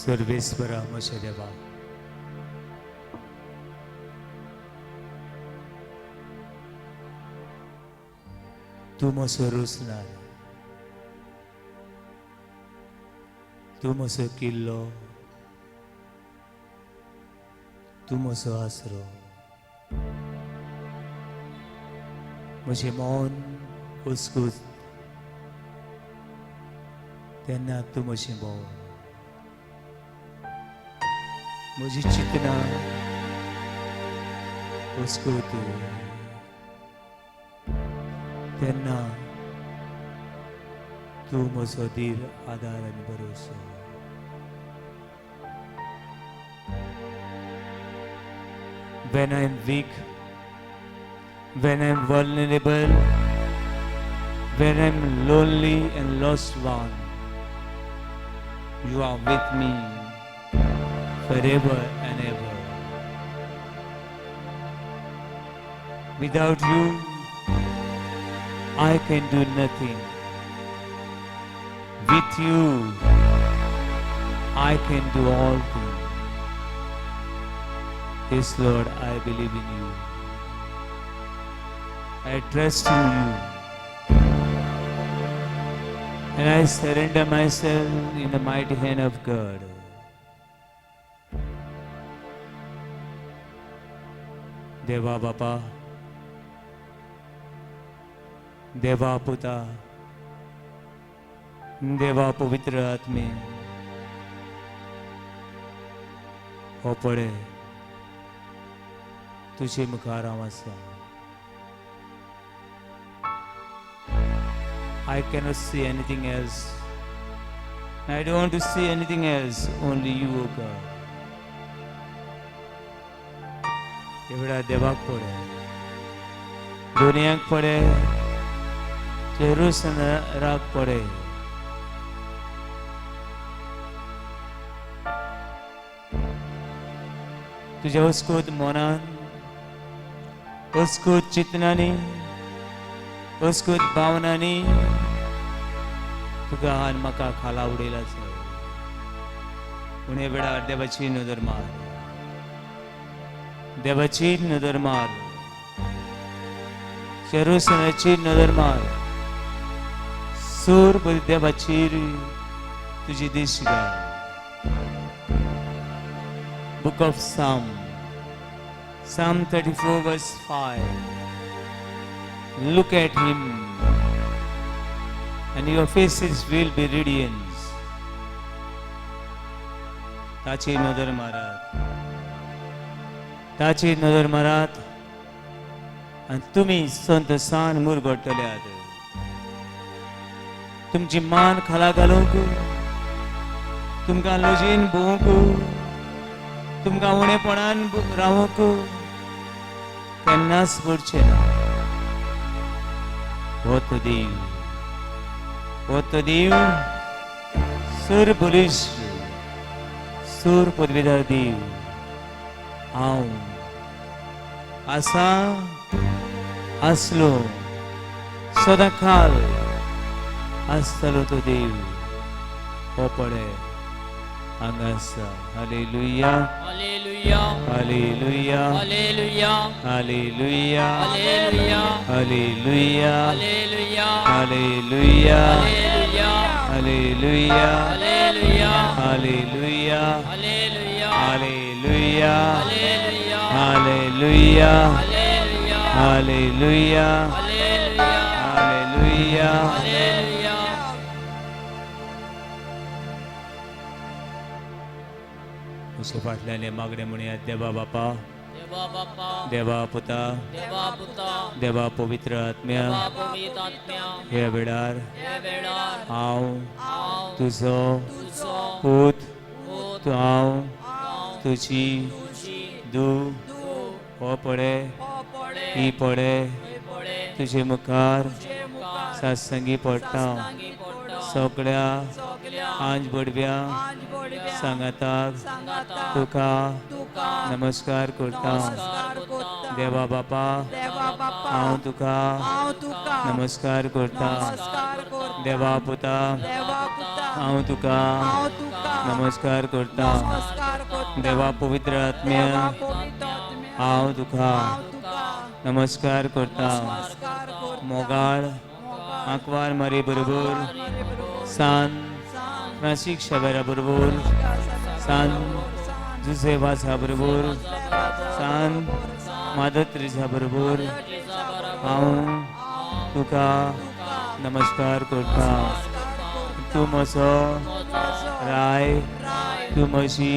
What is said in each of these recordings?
सर्वेश्वरा म्हजे देवा, तूं म्हजो रुसणार, तूं म्हजो किल्लो, तूं म्हजो आसरो. म्हजें मौन उसकूत तेन्ना तूं म्हजें मौन. म्हजी चिंतना उसकूत तेन्ना तूं म्हजो धीर, आदार आनी भरोसो. When I am weak, when I am vulnerable, when I am lonely and lost one, you are with me forever and ever. Without you, I can do nothing. With you, I can do all things. Yes, Lord, I believe in you. I trust in you. And I surrender myself in the mighty hand of God. Deva Bapa, Deva Puta, Deva Pavitra Atme, हो पडे तुझे मुखार आवासा. I cannot see anything else. I don't want to see anything else. Only you, O God. एवढा देवाक पडे, दुनियाक पडे, जेरुसलेमाक पडे. तुझ्या हुस्कोत मनान, हुस्कोत चिंतनांनी, हुस्कोत भावनांनी तुका आन म्हाका खाला उडयला. पूण हे वेळार देवाची नदर मार, देवाची नदर मार, जेरुसलेमाची नदर मार. सूर बरी देवाचेर तुजी दिश्ट घाल. Book of Psalm 34 verse 5. Look at him and your faces will be radiant. ताची नजर मारात, ताची नजर मारात आणि तुम्ही संत सान मुरगळटल्यात. तुमची मान खाला घालूंक, तुमकां लजीन भोवूंक, तुमकां उणेपणान रावूंक केन्नाच पडचें ना. हो तो देव, हो तो देव, सूर बलिश्ट, सूर पदवीदार देव. हांव आसा, आसलो, सदांकाल आसतलो तो देव. हो पडे हांगासा. Hallelujah, hallelujah, hallelujah, hallelujah, hallelujah, hallelujah, hallelujah, hallelujah, hallelujah, hallelujah, hallelujah, hallelujah, hallelujah, hallelujah, hallelujah, hallelujah, hallelujah, hallelujah, hallelujah. Hallelujah. तुझे फाटल्यान मागणे म्हणया. देवा बापा, देवा बाप्पा, देवा पुता, देवा पुता, देवा पवित्र आत्म्या, देवा पवित्र आत्म्या, हे वेळार हे वेळार हांव हांव तुजो तुजो पूत, पूत, हांव हांव तुजी तुजी धूव धूव हो पडे, हो पडे, ही पडे हे पडे, तुझे मुखार तुझे मुखार सासंगी पडटा. सांगी पडटा. सगळ्या सगळ्या आंज बडव्या आंज बडव्या सांगाताक सांगाताक तुका तुका नमस्कार करता. नमस्कार करता. देवा बापा, देवा बाप्पा, हांव तुका हांव तुका नमस्कार करता. नमस्कार करता. देवा पुता, देवा पुता, हांव तुका हांव तुका नमस्कार करता नमस्कार करता देवा पवित्र आत्म्य देवा पवित्र आत्म्या हांव तुका हांव तुका नमस्कार करता नमस्कार करता मोगाळ मोगाळ आंकवार मारी बरोबर मारे बरोबर सान सान फ्रांसीक शेबेरा बरोबर सान जुसेवासा बरोबर सान मादर त्रेसा बरोबर हांव तुका नमस्कार करता तूं म्हजो राय तूं म्हजी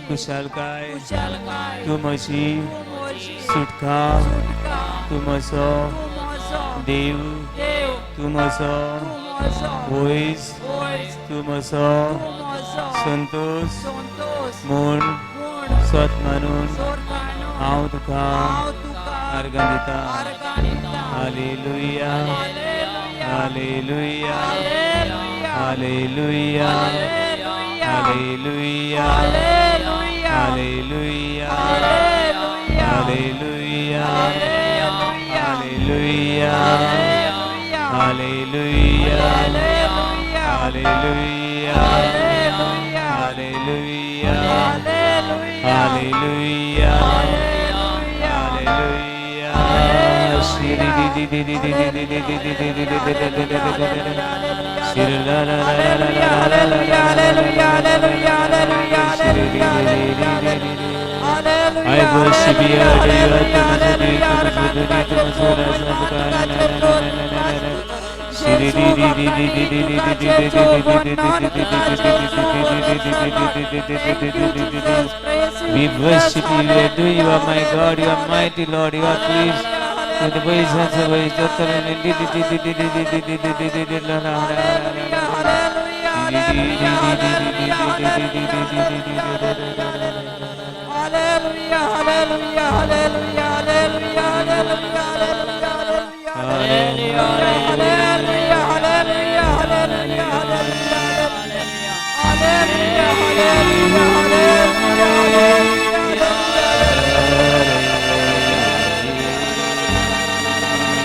कुशलकाय तूं म्हजी सुटका तूं म्हजो देव तूं म्हजो वैज तूं म्हजो संतोष म्हूण सत मानून हांव तुका अर्गां दिता hallelujah hallelujah hallelujah hallelujah hallelujah hallelujah hallelujah hallelujah hallelujah hallelujah hallelujah hallelujah श्री दी दी दी दी दी दी दी दी दी दी दी दी श्री ला ला ला ला ला I worship you, we worship you, you are my God, you are mighty Lord, you are pleased with the ways and the ways Hallelujah,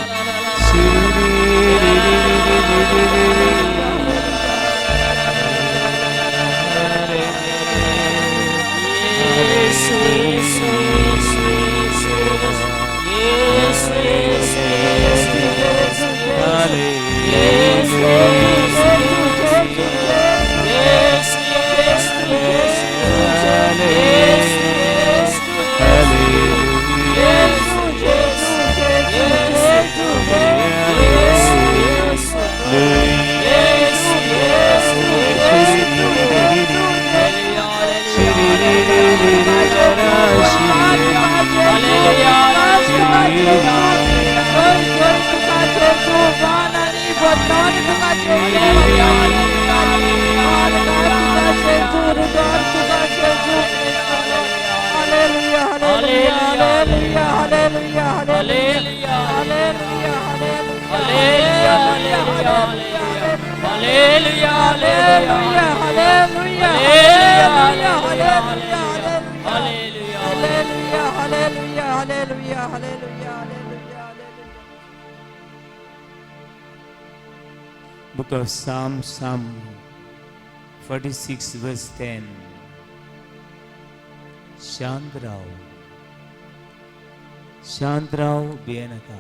hallelujah, hallelujah, hallelujah, hallelujah, hallelujah, hallelujah, hallelujah, hallelujah, hallelujah, Book of Psalm 46 verse 10. शांत राव भियेनाका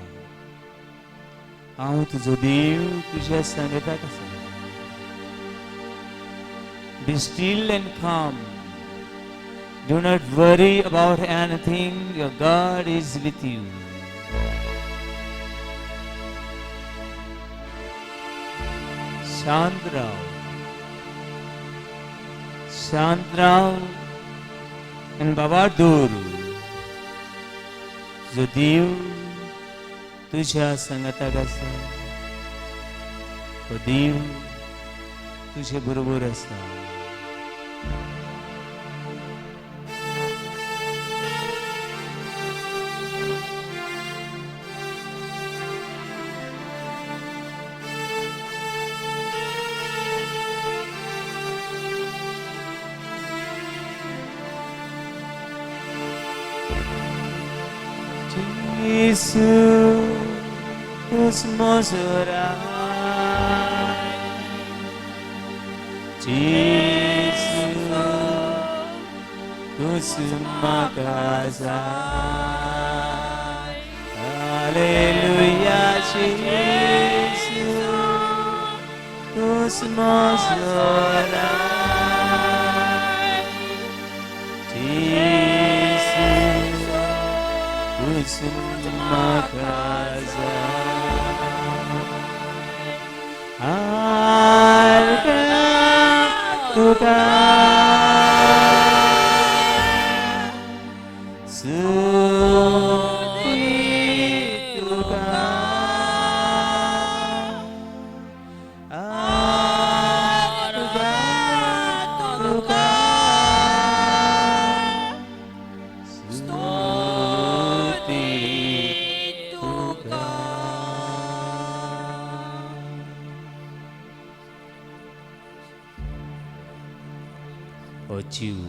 हांव तुजो देव तुज्या संगताक आसा. Be still and calm. Do not worry about anything. Your God is with you. शांत राव and बाबा दूर जो देव तुझ्या संगताक आसा तो देव तुझे बरोबर आसा. Jesus mozorai, Jesus Usmakazai. Hallelujah, Jesus. Usmazorai. Jesus. Usmakazai. Harga Tuhan, suci Tuhan, harga Tuhan, suci Tuhan. O जीव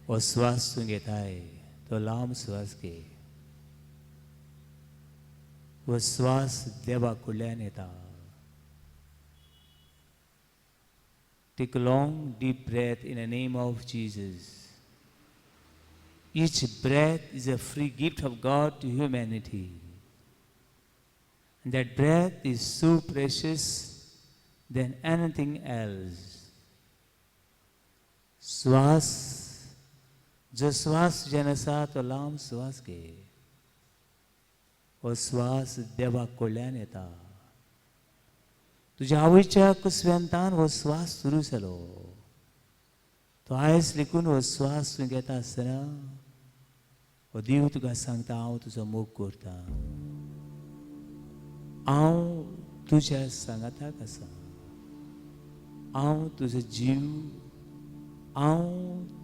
वो श्वास तू घेत आहे तो लांब श्वास घे वो श्वास देवा कडल्यान येता Take a long deep breath in the name of Jesus. Each breath is a free gift of God to humanity. And that breath is so precious than anything else. श्वास जो श्वास ज्यान आसा तो लांब श्वास घे हो श्वास देवा कडल्यान येता तुज्या आवयच्या कुसव्यांतान हो श्वास सुरू जालो तो आयज लेकून हो श्वास तूं घेता आसतना हो देव तुका सांगता हांव तुजो मोग करता हांव तुज्या सांगाताक आसा हांव तुजो जीव हांव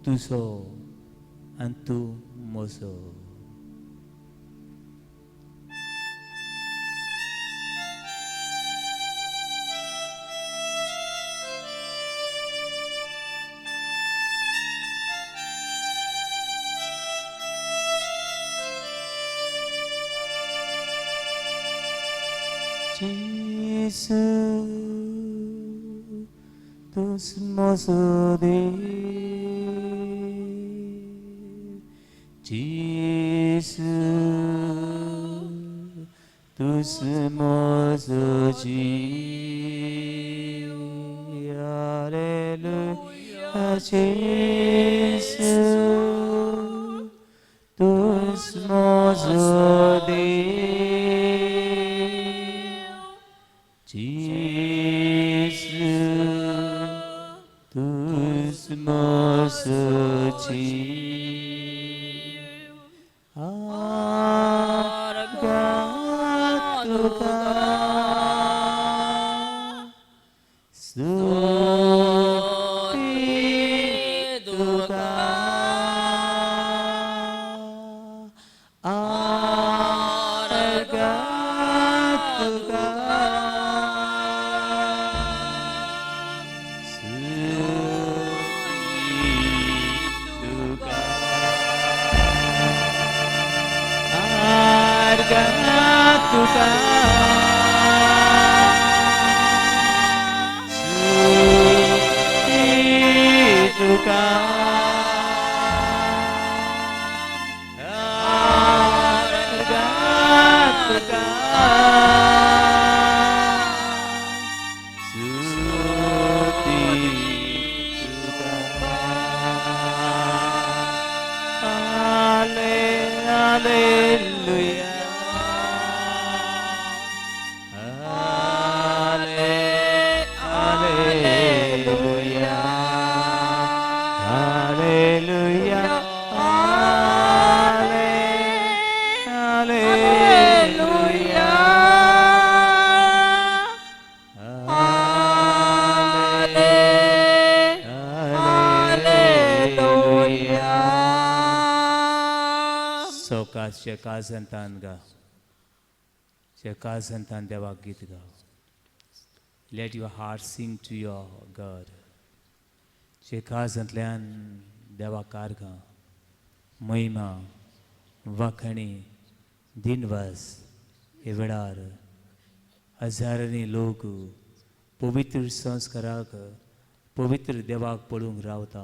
तुजो आनी तूं म्हजो Jesus, tus mozo de Jesus, tus mozo de Alleluia, Jesus, tus mozo de Sheka santan ga, Sheka santan dewa git ga. Let your heart sing to your God. Sheka santlan dewa karga, Mahima, Vakhani, Dinvas, Evedar, Hazarani logu, पवित्र संस्काराक पवित्र देवाक पळोवंक रावता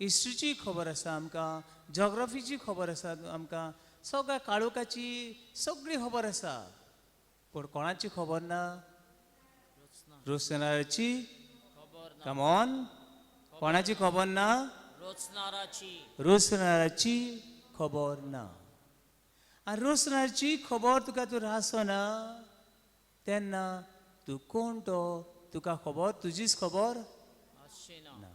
हिस्ट्रीची खबर आसा आमकां, जॉग्राफीची खबर आसा आमकां, सगळ्या काळोखाची सगळी खबर आसा. पूण कोणाची खबर ना? रोसनाराची. खबर ना. कमॉन, कोणाची खबर ना? रोचणाराची. रोसनाराची खबर ना. आनी रोसनाराची खबर तुका तूं रासो ना तेन्ना तूं कोण तो? तुका खबर तुजीच खबर अशें ना. ना.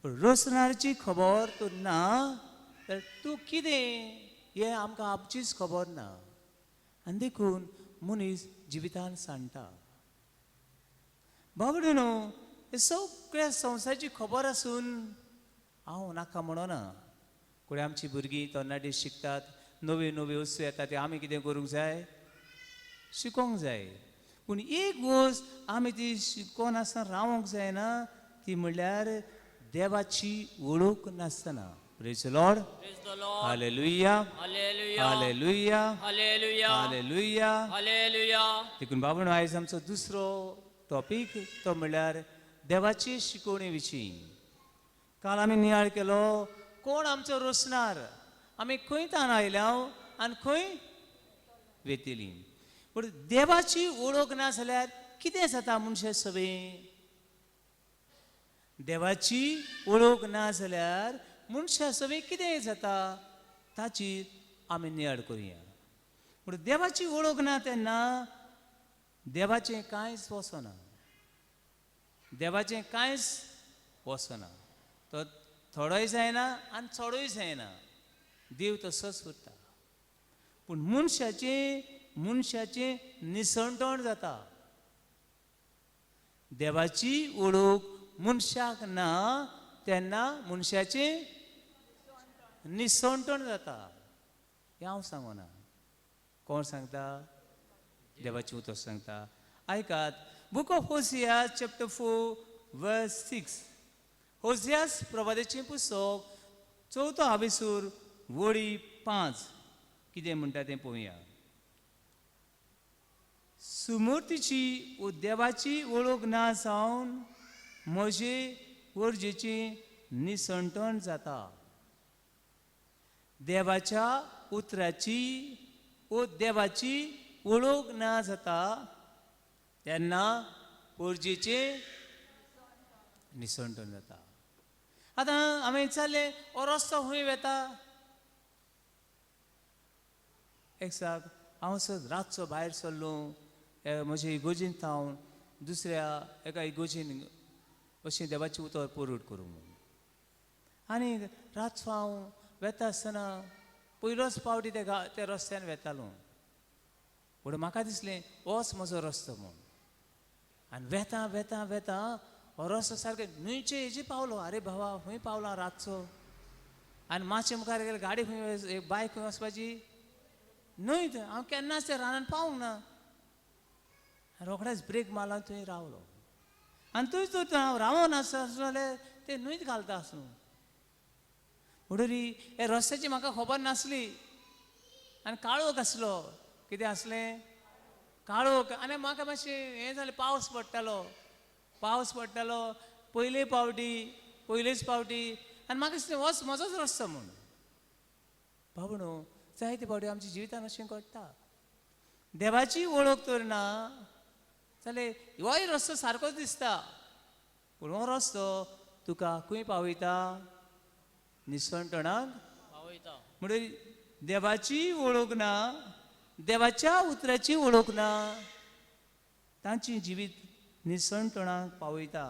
पूण रोसनाराची खबर तूं ना तर तूं कितें हें आमकां आमचीच खबर ना. आनी देखून मनीस जिवितान सांडटा. बाबडूनो, हे सगळ्या संवसाराची खबर आसून हांव नाका म्हणना. कोणी आमची भुरगीं तरणाटी शिकतात, नव्यो नव्यो वस्तू येतात, ते आमी कितें करूंक जाय? शिकोवंक जाय. पूण एक गोश्ट आमी ती शिकोवन आसतना रावोंक जायना, ती म्हणल्यार देवाची वळख नासतना. Praise the Lord. Praise the Lord. Hallelujah, Hallelujah. Hallelujah, Hallelujah. Hallelujah. Hallelujah. देखून बाबून आयज आमचो दुसरो टॉपीक तो म्हणल्यार देवाची शिकवणी विशीं. काल आमी नियाळ केलो कोण आमचो रोसणार, आमी खंय तान आयल्या आनी खंय वेतेली. पूण देवाची वळख ना जाल्यार कितें जाता मनशा सवें? देवाची वळख ना जाल्यार मनशा सवें कितें जाता ताचीर आमी नियाळ करुया. पूण देवाची वळख ना तेन्ना देवाचें कांयच वचना. देवाचें कांयच वचना. तो थोडोय जायना आनी चोडूय जायना. देव तसोच उरता. पूण मनशाचें निसंतोण जाता. देवाची वळख मनशाक ना तेन्ना मनशाचें निसंतोण जाता. हें हांव सांगना. कोण सांगता? देवाची उतर सांगता. आयकात, बूक ऑफ होसियास चॅप्टर 4 वर्स 6. होसियास प्रवादीचें पुस्तक 4थो हाबिसूर वळी 5 कितें म्हणटा तें पळोवया. सुमूर्तीची व देवाची वळख ना जावन म्हजे गरजेची निसंतोण जाता. देवाच्या उतराची व देवाची वळख ना जाता तेन्ना गरजेचे निसंतोण जाता. आतां आमी चालले हो रस्तो खंय वेता? एक साक हांव रातचो भायर सरलो म्हजे इगोजेन थावन दुसऱ्या एका इगोजेन अशें देवाची उतर पुरूड करूंक म्हणून. आनी रातचो हांव वेता आसतना पयलोच पावटी त्या रस्त्यान वेतालो. पूण म्हाका दिसलें होच म्हजो रस्तो म्हूण. आनी वेता वेता वेता हो रस्तो सारके न्हंयचे हेजे पावलो. आरे बाबा खंय पावलो हांव रातचो. आनी मातशें मुखार गेले गाडी खंय बायक खंय वचपाची? न्हंयत. हांव केन्नाच त्या रानान पावूंक ना. रोखडेच ब्रेक मारला थंय रावलो. आनी थंयच तर हांव रावोन जाल्यार ते न्हंयत घालता आसूं. म्हणटरी हे रस्त्याची म्हाका खबर नासली. आनी काळोख आसलो. कितें आसलें? काळोख. आनी म्हाका मातशें हें जालें, पावस पडटालो. पयलेच पावटी आनी म्हाका दिसलें होच म्हजोच रस्तो म्हूण. बाबूनो, जायते फावटी आमच्या जिवितान अशें घडटा. देवाची वळख तर ना जाल्यार होय रस्तो सारकोच दिसता. पूण हो रस्तो तुका खंय पावयता? निसंतोणाक पावयता. म्हणटरी देवाची वळख ना, देवाच्या उतराची वळख ना, तांची जिवीत निसंतोणाक पावयता.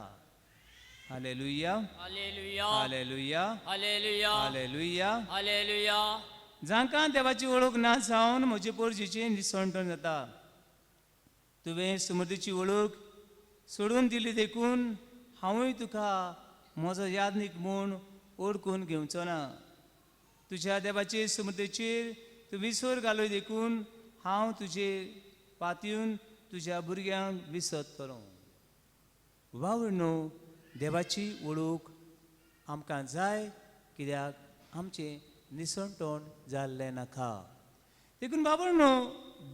Hallelujah, Hallelujah. Hallelujah, Hallelujah. Hallelujah. Hallelujah. जांकां देवाची वळख ना जावन म्हजे पोरजेचें निसंतोण जाता. तुवें समर्थीची वळख सोडून दिली देखून हांवूय तुका म्हजो यादनीक म्हूण ओळखून घेवचो ना. तुज्या देवाचे समर्थीचेर तूं विसर घालूय देखून हांव तुजे पातयेवन तुज्या भुरग्यांक विसरतलो. वावडनो, देवाची वळख आमकां जाय कित्याक आमचें निसंतोण जाल्लें नाका. देखून बाबडनो,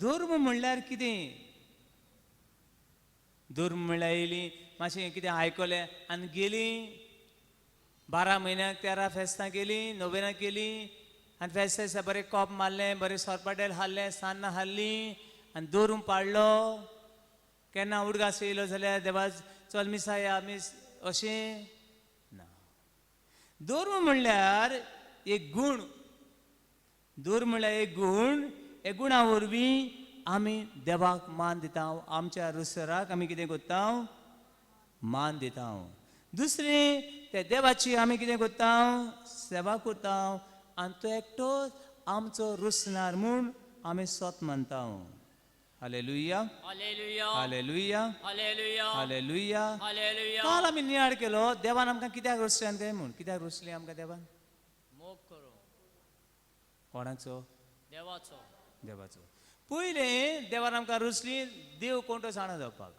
धर्म म्हणल्यार कितें? धर्म म्हणल्यार येयलीं मातशें कितें आयकलें आनी गेलीं. 12 म्हयन्याक 13 फेस्तां केली, नोवेनां केली आनी फेस्तां बरें कॉप मारलें, बरें सोरपाटेल हाडलें, सान्नां हाडलीं आनी दवरून पाडलो. केन्ना उडगास येयलो जाल्यार देवा चल मिसा या मिस अशें ना. धर्म म्हणल्यार एक गूण, धर्म म्हणल्यार एक गूण. हे गुणा वरवीं आमी देवाक मान दिता, आमच्या रुसराक आमी कितें करता, मान दिता. दुसरें त्या देवाची आमी कितें करता, सेवा करता आनी तो एकटोच आमचो रुसणार म्हूण आमी स्वत मानता. Hallelujah, hallelujah hallelujah, hallelujah hallelujah. Hallelujah. काल आमी नियाळ केलो देवान आमकां कित्याक रुसल्यान काय म्हूण. कित्याक रुसली आमकां देवान? मोग करो कोणाचो? देवाचो. देवाचो. पयलें देवान आमकां रुसली देव कोण तो जाणा जावपाक.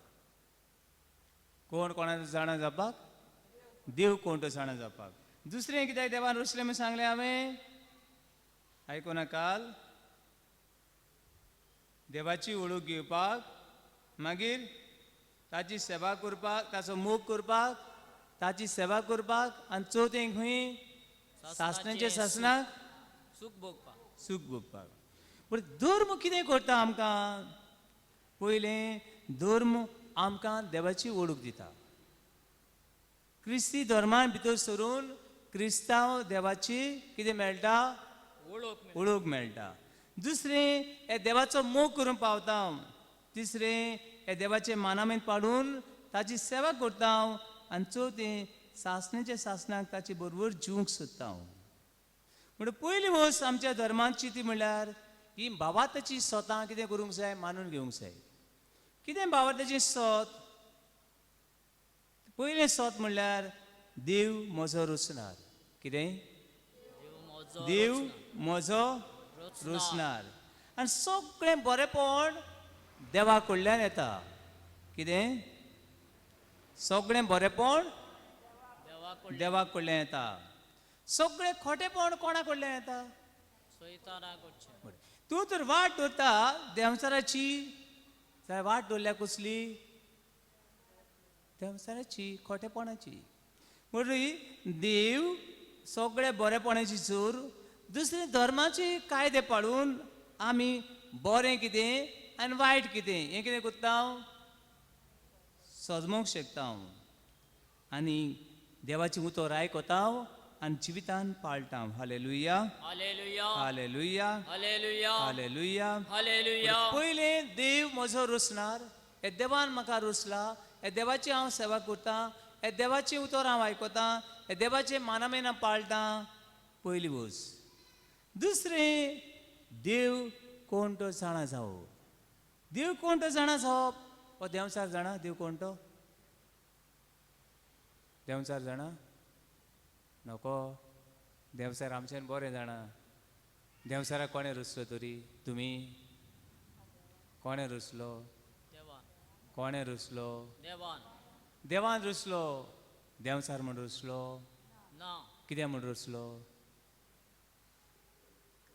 कोण कोणाचो जाणा जावपाक? देव कोण तो जाणा जावपाक. दुसरें कित्याक देवान रुसलें म्हूण सांगलें हांवें, आयकुना काल? देवाची वळख घेवपाक, मागीर ताची सेवा करपाक, ताचो मोग करपाक, ताची सेवा करपाक आनी चवथें खंय? सासणाचे सासणाक सुख भोगपाक. सूख भोगपाक. पूण धर्म कितें करता आमकां? पयलें धर्म आमकां देवाची वळख दिता. क्रिस्ती धर्मान भितर सरून क्रिस्तांव देवाची कितें मेळटा? वळख मेळटा. दुसरें हे देवाचो मोग करून पावता. तिसरें हे देवाचे मानामेन पाडून ताची सेवा करता आनी चवथें सासणेच्या सासणाक ताचे बरोबर जिवंक सोदता. म्हणून पयली वस्त आमच्या धर्माची ती म्हणल्यार ही भावार्थाची स्वता कितें करूंक जाय, मानून घेवंक जाय. कितें भावार्थाची स्वत? पयलें स्वत म्हणल्यार देव म्हजो रुसणार. कितें? देव म्हजो रुसणार. आनी सगळें बरेंपण देवा कडल्यान येता. कितें? सगळें बरेंपण देवा कडल्यान येता. सगळें खोटेपण कोणा कडल्यान येता? सैतानाकडचे. तूं तर वाट धरता देंवचाराची, जाल्यार वाट धरल्या कसली? देंवचाराची, खोटेपणाची. म्हणून देव सगळें बरेपणाची चोर. दुसरें धर्माचे कायदे पाळून आमी बरें कितें आनी वायट कितें हें कितें करता, सजमोवंक शकता. आनी देवाची उतर आयकता आनी जिवितान पाळटा. Hallelujah, hallelujah hallelujah, hallelujah hallelujah. Hallelujah. पयलें देव म्हजो रुसणार. हे देवान म्हाका रुसला, हे देवाची हांव सेवा करता, हे देवाची उतर हांव आयकता, हे देवाचे मानामेन हांव पाळटा. पयली वस्त. दुसरें देव कोण तो जाणा जावप. देव कोण तो जाणा जावप. हो देंवचार जाणा देव कोण तो? देंवचार जाणा? नको. देंवचार आमच्यान बरें जाणा. देंवचाराक कोणें रुसलो तरी? तुमी? कोणें रुसलो? देवान. कोणें रुसलो? देवान. देवान रुसलो. देंवचार म्हूण रुसलो? ना. कित्याक म्हूण रुसलो?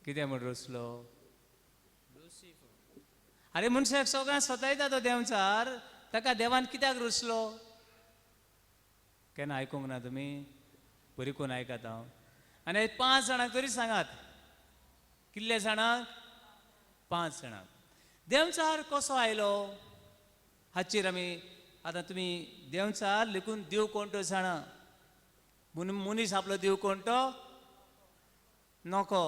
कित्याक म्हूण रुसलो? लुसिफर. अरे मनशाक सगळ्यांक स्वतायता तो देंवचार, ताका देवान कित्याक रुसलो? केन्ना आयकूंक ना तुमी? बरी कोण आयकात हांव. आनी 5 जाणांक तरी सांगात. कितले जाणांक? 5 जाणांक. देंवचार कसो आयलो हाचेर आमी आतां तुमी देंवचार लेकून देव कोण तो जाणा. मनीस आपलो देव कोण तो नको.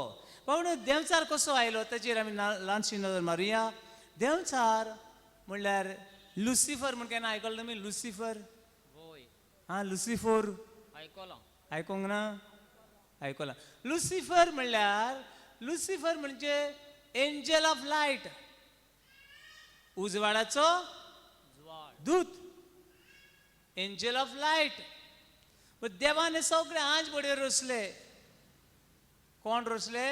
पण देंवचार कसो आयलो ताचेर आमी ल्हानशी नजर मारुया. देंवचार म्हणल्यार लुसिफर म्हूण केन्ना आयकलो तुमी? लुसिफर. वोय. हां, लुसिफर आयकलां. आयकूंक ना? आयकलां. लुसिफर म्हणल्यार लुसिफर म्हणजे एंजल ऑफ लायट, उजवाडाचो ज्वाळ. दूत, एंजल ऑफ लायट. पण देवान सगळे आंज बडे रुसले. कोण रुसले?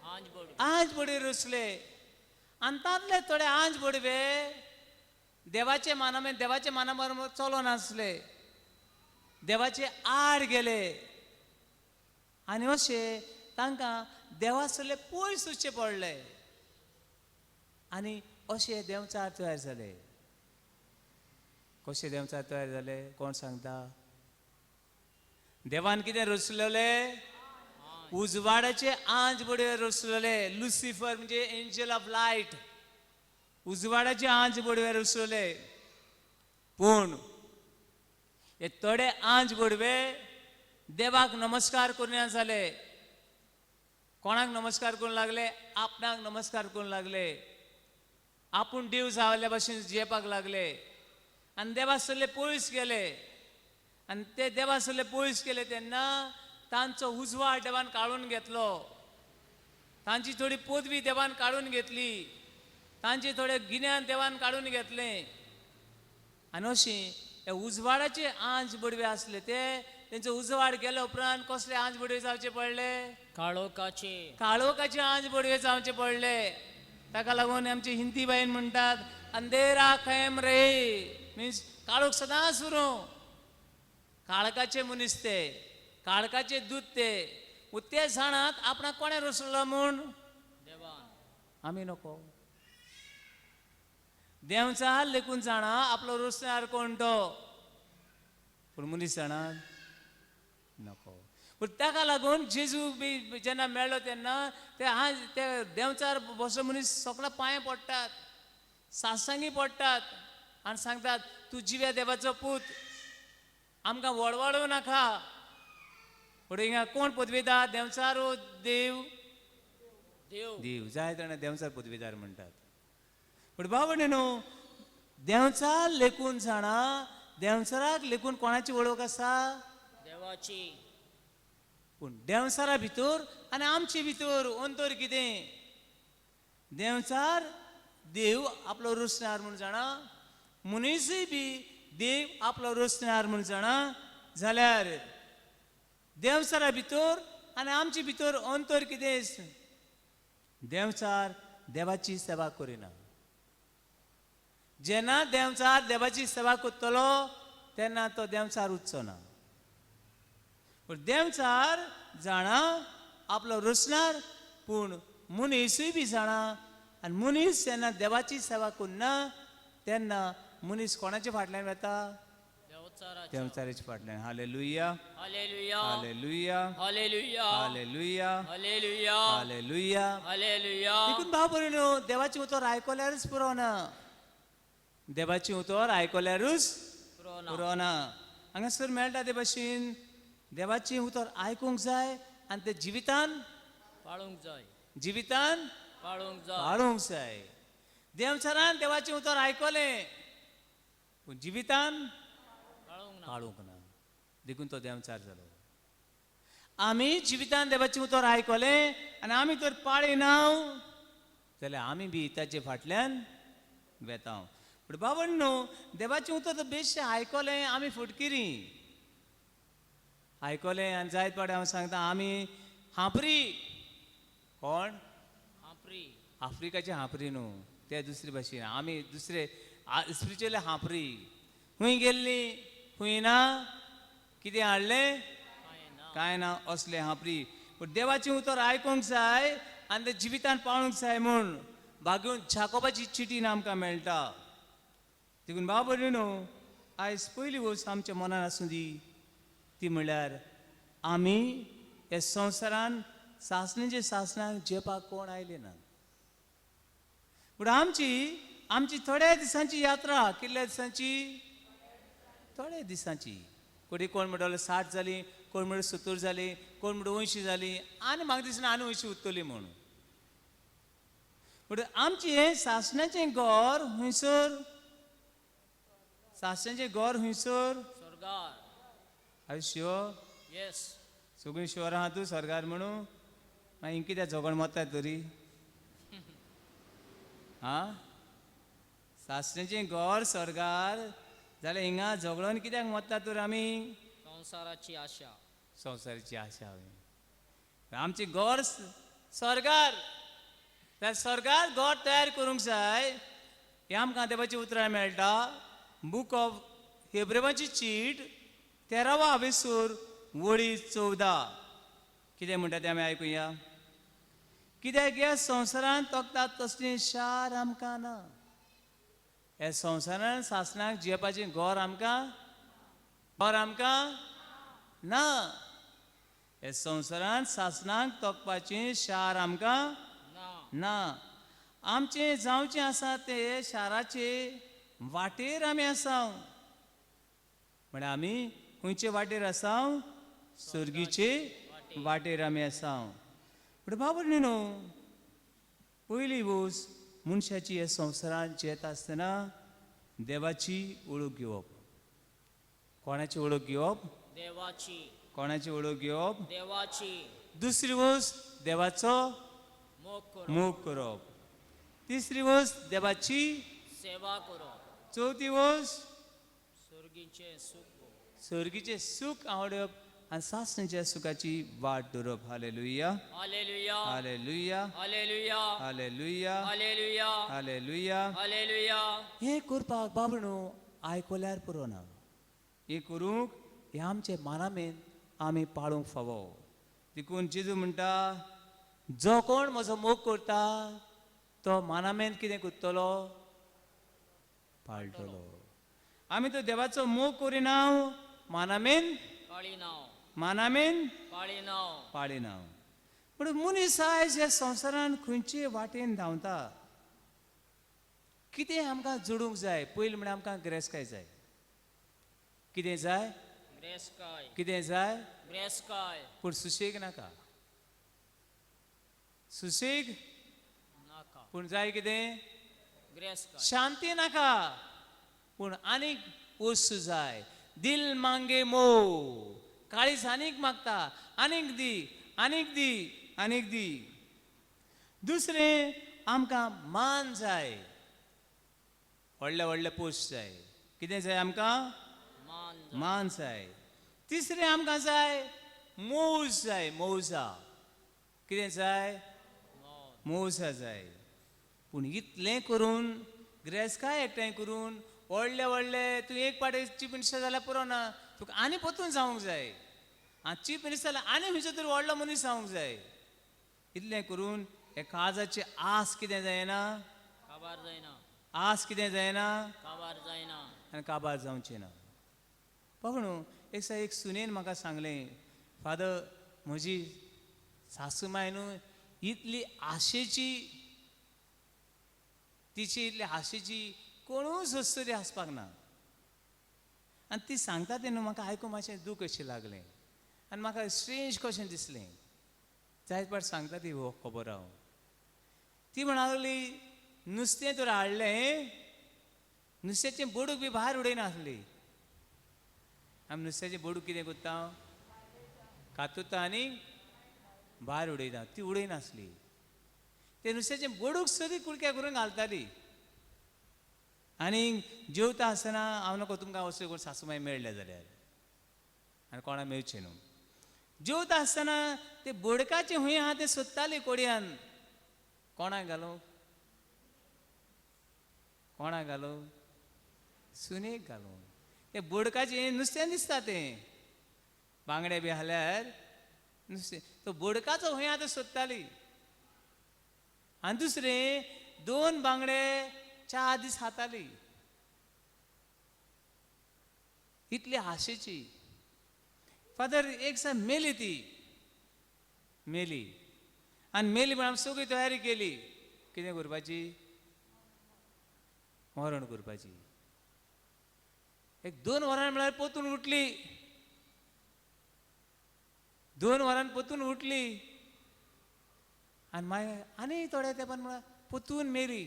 आंज बडू. आंज बडे रुसले. आनी तातले थोडे आंज बडवे देवाचे मानाबरोबर चलो नासले. देवाचे आड गेले आनी अशें तांकां देवासले पयस वचचें पडले. आनी अशें देंवचार तयार जाले. कशें देंवचार तयार जाले? कोण सांगता? देवान कितें रचलेले उजवाडाचे आंज बडवे रचलेले लुसिफर म्हणजे एंजल ऑफ लायट उजवाडाचे आंज बडवे रचलेले पूण हे थोडे आंज बडवे देवाक नमस्कार करून जाले कोणाक नमस्कार करून लागले आपणाक नमस्कार करून लागले आपूण देव जावल्या भाशेन जेवपाक लागले आनी देवा सगळे पयस गेले आनी ते देवा सगळे पयस गेले तेन्ना तांचो उजवाड देवान काडून घेतलो तांची थोडी पदवी देवान काडून घेतली तांचे थोडे गिन्यान देवान काडून घेतलें आनी अशीं हे उजवाडाचे आंज बडवे आसले ते तेंचो उजवाड गेल्या उपरांत कसले आंज बडवे जावचे पडले काळोखाचे आंज बडवे जावचे पडले ताका लागून आमची हिंदी बाईन म्हणटात अंधेरा खैम रे मिन्स काळोख सदां सुरू काळखाचे मनीस ते काळखाचे दूत ते ते जाणात आपणाक कोणें रचलो म्हूण आमी नको देवचार लेकून जाणा आपलो रचण्यार कोण तो पूण मनीस जाणात नको पूण ताका लागून जेजू बी जेन्ना मेळ्ळो तेन्ना ते देवचार बसलो मनीस सगळ्या पांय पडटात सासांगी पडटात आनी सांगतात तूं जिव्या देवाचो पूत आमकां वळवळू नाका पूण हिंगा कोण पदवेदार देवचार देव देव जाय जाणा देवचार पदवेदार म्हणटात पूण बाबडे न्हू देवचार लेकून जाणा देवचाराक लेकून कोणाची वळख आसा देवाची पूण देवचारा भितर आनी आमचे भितर अंतर कितें देवचार देव आपलो रचणार म्हूण जाणा मनीसय बी देव आपलो रचणार म्हूण जाणा जाल्यार देवचारा भितर आनी आमचे भितर अंतर कितें देवचार देवाची सेवा करिना जेन्ना देवचार देवाची सेवा करतलो तेन्ना तो देवचार उरचो ना पूण देवचार जाणा आपलो रचणार पूण मनीसूय बी जाणा आनी मनीस जेन्ना देवाची सेवा करना तेन्ना मनीस कोणाच्या फाटल्यान वता देवचाराच्या फाटल्यान hallelujah hallelujah hallelujah hallelujah hallelujah hallelujah hallelujah hallelujah देखून भाव भयणीनो देवाची उतर आयकल्यारूच पुरो ना देवाची उतर आयकल्यारूच पुरो ना हांगासर मेळटा ते भाशेन देवाची उतर आयकूंक जाय आनी ते जिवितान पाळूंक जाय जिवितान पाळूंक जाय देवचारान देवाची उतर आयकलें पूण जिवितान पाळूंक ना देखून तो देवचार जालो आमी जिवितान देवाची उतर आयकलें आनी आमी तर पाळिना जाल्यार आमी बी ताचे फाटल्यान वेता पूण बाबडनो देवाची उतर तर बेश्टें आयकलें आमी फुटकिरी आयकलें आनी जायत पावटी हांव सांगता आमी हांपरी कोण आफ्रिकाचे हांपरी न्हू ते दुसरे भाशेन आमी दुसरे स्पिरिच्युअली हांपरी खूंय गेल्ली खूंय ना कितें हाडलें कांय ना असले हांपरी पूण देवाची उतर आयकूंक जाय आनी ते जिवितान पाळूंक जाय म्हूण भाग्यून जाकोबाची चिटीन आमकां मेळटा देखून बाब भयणीनो आयज पयली वस्त आमच्या मनान आसूं दी ती म्हणल्यार आमी हे संवसारान सासणेचे सासणाक जेवपाक कोण आयले ना पूण आमची थोड्या दिसांची यात्रा कितल्या दिसांची थोड्या दिसांची कोण म्हणटलो 60 जाली कोण म्हणून 70 जाली कोण म्हणून 80 जाली आनी म्हाका दिसना आनी 80 उरतली म्हणून पूण आमची हे सासणाचें घर हुंयसर सासणाचें घर हुंयसर स्वर्गार आय शुअर येस सगळीं शुअर आहा तूं स्वर्गार म्हणून मागीर हिंग कित्याक झगड मारतात तरी हा सासणेचें घर स्वर्गार जाल्यार हिंगा झगडोन कित्याक मरता तर आमी संसाराची आशा संवसाराची आशा हांवें आमचें घर स्वर्गार त्या स्वर्गार घर तयार करूंक जाय हें आमकां देवाची उतरां मेळटा बूक ऑफ हेब्रेवाची चीट 13वा विसूर वळी 14 कितें म्हणटा तें आमी आयकुया कित्याक ह्या संवसारांत तोखतात तसलीं शार आमकां ना ह्या संवसारांत सासणाक जेवपाचें घर आमकां ना हे संवसारांत सासणाक तोखपाचें शार आमकां ना ना आमचें जावचें आसा तें शाराचे वाटेर आमी आसाव म्हळ्यार आमी खंयचे वाटेर आसाव सर्गीचे वाटेर आमी आसाव पण बाबा न्हू पयली वोस मनशाची ह्या संवसारांत जियेता आसतना देवाची वळख घेवप कोणाची वळख घेवप देवाची कोणाची वळख घेवप देवाची दुसरी वोस देवाचो मोग करप मोग करप तिसरी वोस देवाची सेवा करप चवथी वोस सर्गीचे सुख सर्गीचे सूख आवडप आनी सासणेच्या सुखाची वाट धरप hallelujah hallelujah hallelujah hallelujah hallelujah hallelujah hallelujah hallelujah हे करपाक बाबा न्हू आयकल्यार पुरो ना हे करूंक हे आमचे मनामेन आमी पाळूंक फावो देखून जेजू म्हणटा जो कोण म्हजो मोग करता तो मनामेन कितें करतलो पाळटलो आमी तो देवाचो मोग करिना मनामेन काळी नाव मनामेन काळी नाव पाळिना पूण मनीस आयज ह्या संवसारांत खंयचे वाटेन धांवता कितें आमकां जोडूंक जाय पयलीं म्हणल्यार आमकां गिरेस्तकाय जाय कितें जाय ग्रेस्काय कितें जाय ग्रेस्काय पूण सुशेग नाका सुशेग नाका पूण जाय कितें ग्रेस्काय शांती नाका पूण आनीक वस्तू जाय दिल मांगे मो काळीज आनीक मागता आनीक दी आनीक दी आनीक दी दुसरें आमकां मान जाय व्हडले व्हडले पोस्ट जाय कितें जाय आमकां मान मान जाय तिसरें आमकां जाय मौज जाय मौजा कितें जाय मौजा जाय पूण इतलें करून गिरेस्तकाय एकठांय करून व्हडले व्हडले तूं एक पाटी चीफ मिनिस्टर जाल्यार पुरो ना तुका आनी परतून जावंक जाय आनी चीफ मिनिस्टर जाल्यार आनी खंयचो तरी व्हडलो मनीस जावंक जाय इतलें करून हे काळजाची आस कितें जायना काबार जायना आस कितें जायना काबार जायना आनी काबार जावचें ना बाबा न्हू एक सुनेन म्हाका सांगलें फादर म्हजी सासूमाय न्हू इतली आशेची तिची इतली आशेची कोणूच तरी आसपाक ना आनी ती सांगता तें न्हू म्हाका आयकून मातशें दूख अशें लागलें आनी म्हाका स्ट्रेंज कशें दिसलें जायत पाट सांगता ती हो खबर हांव ती म्हणा लागली नुस्तें तर हाडलें नुस्त्याचें बोडूक बी भायर उडयना आसली आमी नुस्त्याचें बोडूक कितें करता कातुता आनी भायर उडयता ती उडयनासली ते नुस्त्याचें बोडूक सदी कुडक्या करून घालताली आनी जेवता आसतना हांव नको तुमकां वचून कोण सासूमाय मेळ्ळे जाल्यार आनी कोणा मेळचें न्हू जेवता आसतना ते बोडकाचें हूंय आहा तें सोदताली कोडयान कोणाक घालूं कोणाक घालूं सुनेक घालूं ते बोडकाचें नुस्तें दिसता तें बांगडे बी आहल्यार नुस्तें तो बोडकाचो हूंय आहा तो सोदताली आनी दुसरें 2 बांगडे 4 दीस खाताली इतली आशेची फादर एक दिसा मेली ती मेली आनी मेली म्हण आमी सगळी तयारी केली कितें करपाची मरण करपाची 1-2 वरां म्हळ्यार पोतून उठली 2 वरान पोतून उठली आनी मागीर आनी थोड्या तेंपान म्हळ्यार पोतून मेली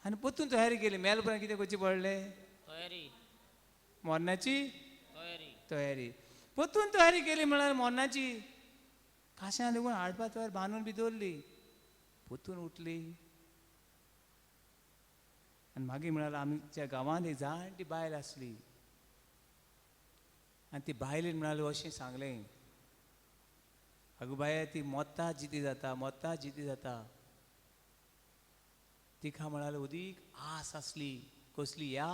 आनी पोतून तयारी केली मेल उपरांत कितें करचें पडलें तयारी मरणाची तयारी तयारी पोतून तयारी केली म्हळ्यार मरणाची काश्यां लेगून हाडपा तयार बांदून बी दवरली पोतून उठली आनी मागीर म्हळ्यार आमच्या गांवांत एक जाणटी बायल आसली आनी ती बायलेन म्हणाली अशें सांगलें आगो बाये ती मोत्ता जिती जाता तिका म्हणाली उदीक आस आसली कसली ह्या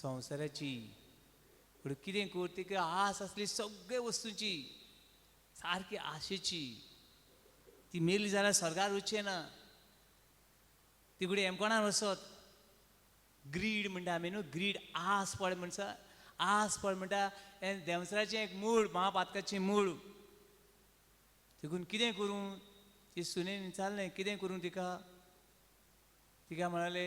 संवसाराची पूण कितें कर तिका आस आसली सगळे वस्तूची सारकी आशेची ती मेली जाल्यार स्वर्गार वचचें ना ती फुडें हेमकोणान वसत ग्रीड म्हणटा आमी न्हू ग्रीड आस पळय म्हणटा आस पड म्हणटा हें देंवचाराचें एक मूळ महापातकाचें मूळ. देखून कितें करूं ती सुनेन विचारलें कितें करूं तिका. तिका म्हणाले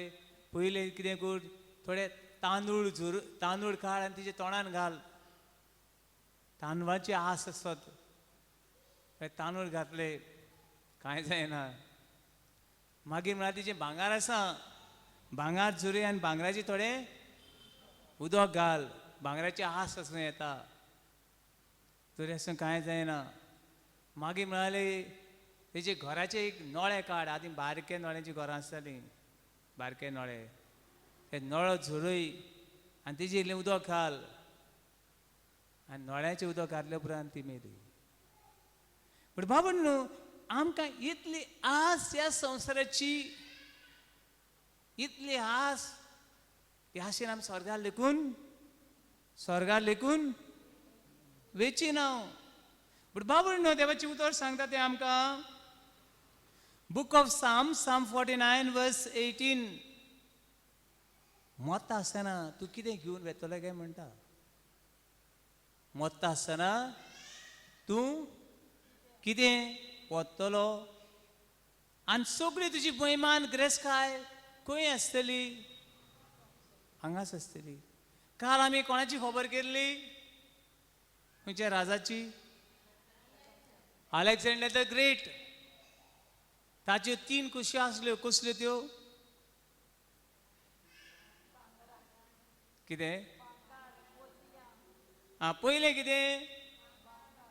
पयलें कितें कर थोडे तांदूळ काड आनी तिच्या तोंडान घाल. तांदळाची आस आसत तांदूळ घातले कांय जायना. मागीर म्हळ्यार तिचें भांगर आसा भांगर चुरी आनी भांगराची थोडें उदक घाल. भांगराची आस आसूं येता तरी आसूं कांय जायना. मागीर म्हणाले तेजे घराचे एक नळे काड. आदीं बारके नळ्याची घरां आसतालीं बारके नळे ते नळो झुरय आनी तेजे इल्लें उदक घाल आनी नळ्याचें उदक घातले उपरांत ती मेली. पण बाबा न्हू आमकां इतली आस ह्या संवसाराची इतली आस ह्या आशेन आमी स्वर्गार लेकून वेचीना. पण बाबा न्हू देवाची उतर सांगता ते आमकां बुक ऑफ Psalm 49 verse 18. मोत्ता आसतना तूं कितें घेवन वेतलो काय म्हणटा. मोत्ता आसतना तूं कितें वतलो आनी सगळी तुजी बैमान ग्रेस्काय खंय आसतली हांगाच आसतली. काल आमी कोणाची खबर केल्ली खंयच्या राजाची अलेक्झांडर द ग्रेट. ताच्यो 3 कुशी आसल्यो कसल्यो त्यो कितें पयलें कितें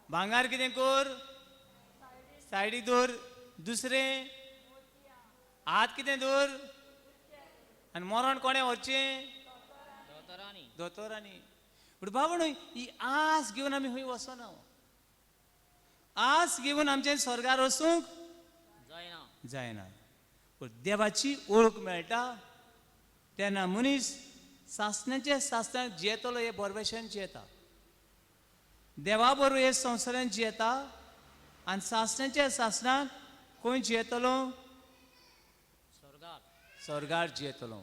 भांगर कितें कर सायडीक दवर. दुसरें हात कितें दवर आनी मरण कोणें व्हरचें दोतोरांनी. पूण बाबा न्हू ही आस घेवन आमी खंय वचना. आस घेवन आमचे स्वर्गार वचूंक जायना. पूण देवाची ओळख मेळटा तेन्ना मनीस सासणाच्या सासणाक जियेतलो हे बरवेशान जियेता. देवा बरोबर हे संवसारान जियेता आनी सासणाच्या सासणाक खंय जियेतलो स्वर्गार जियेतलो.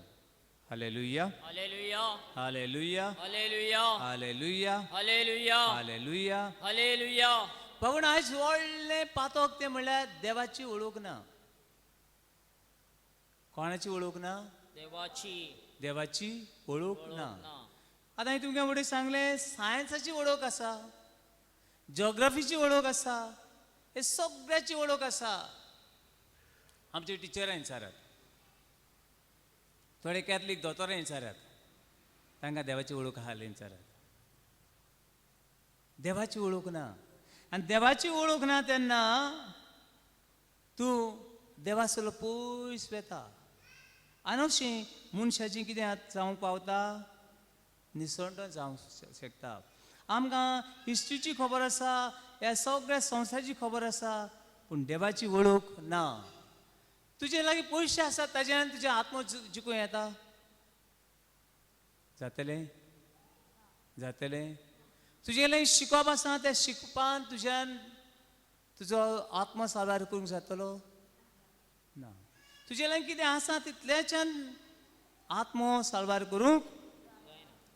Hallelujah hallelujah hallelujah hallelujah hallelujah hallelujah hallelujah. Hallelujah. पण आयज व्हडलें पातक तें म्हणल्यार देवाची ओळख ना. कोणाची ओळख ना देवाची ओळख ना. आतां हांवें तुमकां फुडें सांगलें सायन्साची ओळख आसा जॉग्राफीची ओळख आसा हे सगळ्याची ओळख आसा. आमचे टिचरां विचारात थोडे कॅथलीक दोतोरां विचारात तांकां देवाची ओळख आहा जाल्यार विचारात. देवाची ओळख ना आनी देवाची ओळख ना तेन्ना तूं देवासलो पयस वेता. आनी अशें मनशाचें कितें जावंक पावता निसंड जावंक शकता. आमकां हिस्ट्रीची खबर आसा ह्या सगळ्या संवसाराची खबर आसा पूण देवाची ओळख ना. तुजे लागीं पयशे आसात ताज्यान तुजे आत्मो जिखूं येता जातलें तुजे लागीं शिकप आसा त्या शिकपान तुज्यान तुजो आत्मो साबार करूंक जातलो ना. तुजे लागीं कितें आसा तितल्याच्यान आत्मो साबार करूंक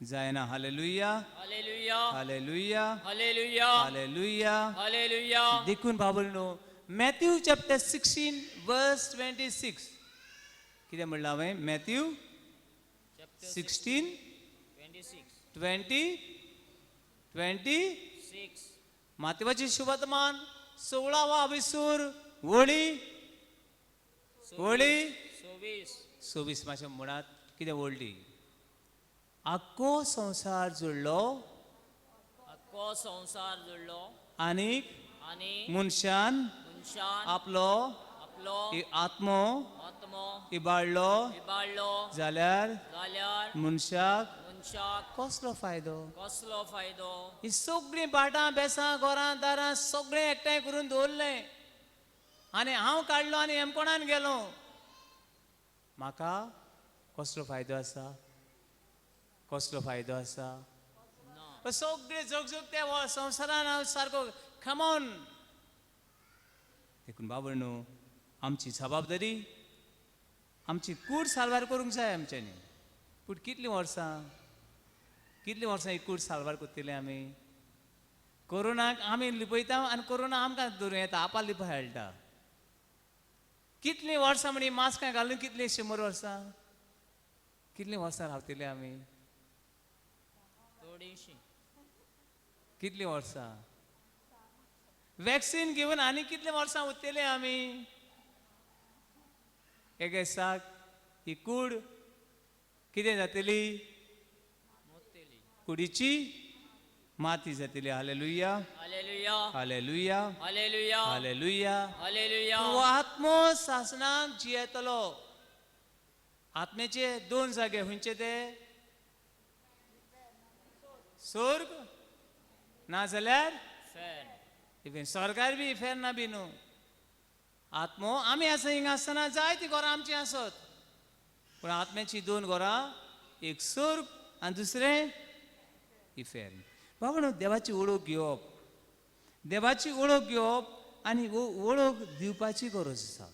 जायना. Hallelujah hallelujah hallelujah hallelujah hallelujah. Hallelujah. देखून बाबूनो मॅथ्यू चॅप्टर 16 verse 26 कितें म्हणलां हांवें मॅथ्यू 16 20 मातेवाची शुभवर्तमान 16वा अभिसूर वळी 26 मातशें म्हणत कितें व्हडली. आख्खो संवसार जुळ्ळो आनीक मनशान आपलो आत्मो इबाडलो जाल्यार मनशाक कसलो फायदो. ही सगळीं भाटां बेसां घरां दारां सगळें एकठांय करून दवरलें आनी हांव काडलो आनी हेमकोणान गेलो. म्हाका कसलो फायदो आसा सगळे जग त्या संवसारान हांव सारको खमोन. देखून बाबा न्हू आमची जबाबदारी आमची कूड सारवार करूंक जाय आमच्यांनी. पूण कितलीं वर्सां कितलीं वर्सां एकूच सालवार कोत्तिले आमी कोरोनाक आमी लिपयता आनी कोरोना आमकां धरून येता आपा लिपा खेळटा कितलीं वर्सां म्हणी मास्कां घालून कितलीं 100 वर्सां कितलीं वर्सां रावतले आमी थोडीशी कितलीं वर्सां वॅक्सीन घेवन आनी कितलीं वर्सां उरतले आमी एक दिसाक ही कूड कितें जातली मोतेली कुडीची माती जातली hallelujah hallelujah hallelujah hallelujah hallelujah hallelujah वो आत्मो सासनाक जियेतलो आत्मेचे 2 जागे खंयचे ते स्वर्ग नाजाल्यार फॅन इवन स्वर्गार बी फेर ना बी न्हू आत्मो आमी आसा हिंगा आसतना जायतीं घरां आमची आसत पूण आत्म्याची 2 घरां एक स्वर्ग आनी दुसरें इफेर बाबा न्हू देवाची वळख घेवप देवाची वळख घेवप आनी वळख दिवपाची गरज आसा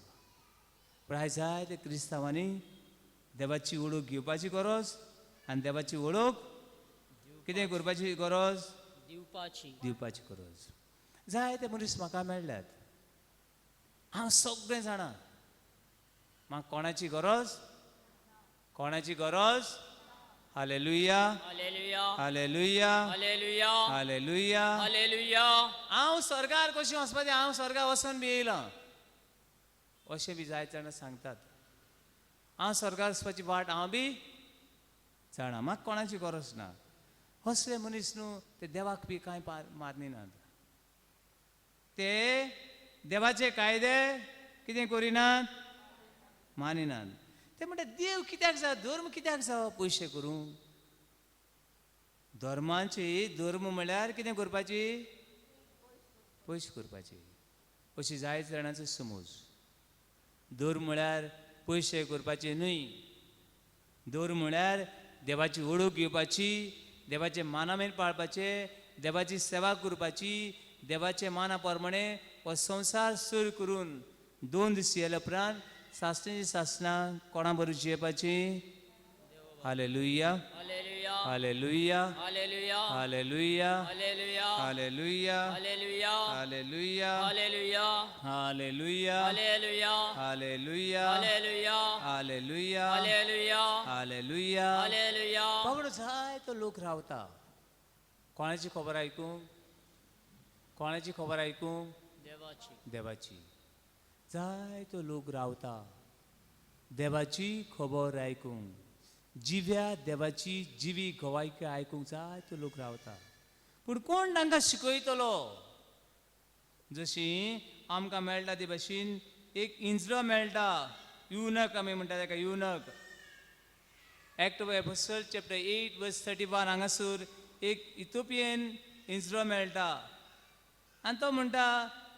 पूण आयज जायते क्रिस्तांवांनी देवाची वळख घेवपाची गरज आनी देवाची वळख कितें करपाची गरज दिवपाची गरज जायते मनीस म्हाका मेळ्ळ्यात हांव सगळें जाणा म्हाका कोणाची गरज hallelujah hallelujah hallelujah hallelujah hallelujah hallelujah हांव स्वर्गार कशें वचपाचें हांव स्वर्गार वचून बी येयलां अशें बी जायते जाणां सांगतात हांव स्वर्गार वचपाची वाट हांव बी जाणा म्हाका कोणाची गरज ना असले मनीस न्हू ते देवाक बी कांय मानिनात ते देवाचे कायदे कितें करिनात मानिनात ते म्हणटा देव कित्याक जाय धर्म कित्याक जावो पयशे करूंक धर्म म्हळ्यार कितें करपाची पयशे करपाची अशी जायते जाणांचो समज धर्म म्हळ्यार पयशे करपाचे न्हय धर्म म्हळ्यार देवाची वळख घेवपाची देवाचे मानामेन पाळपाचे देवाची सेवा करपाची देवाचे माना प्रमाणे हो संवसार सुरू करून 2 दीस येयल्या उपरांत सासणेची सासणां कोणा बरोबर जियेवपाची hallelujah hallelujah hallelujah hallelujah hallelujah hallelujah hallelujah hallelujah hallelujah hallelujah hallelujah hallelujah hallelujah hallelujah hallelujah hallelujah hallelujah hallelujah बाबडो जायतो लोक रावता कोणाची खबर आयकूंक देवाची जायतो लोक रावता देवाची खबर आयकूंक जिव्या देवाची जिवी गवायकी आयकूंक जायतो लोक रावता पूण कोण तांकां शिकयतलो जशी आमकां मेळटा ते भाशेन एक इंजरो मेळटा युनक आमी म्हणटा ताका युनक एक्ट ऑफ एपोस्टल चॅप्टर 8 वर्स 31 हांगासर एक इथिओपियन इंजरो मेळटा आनी तो म्हणटा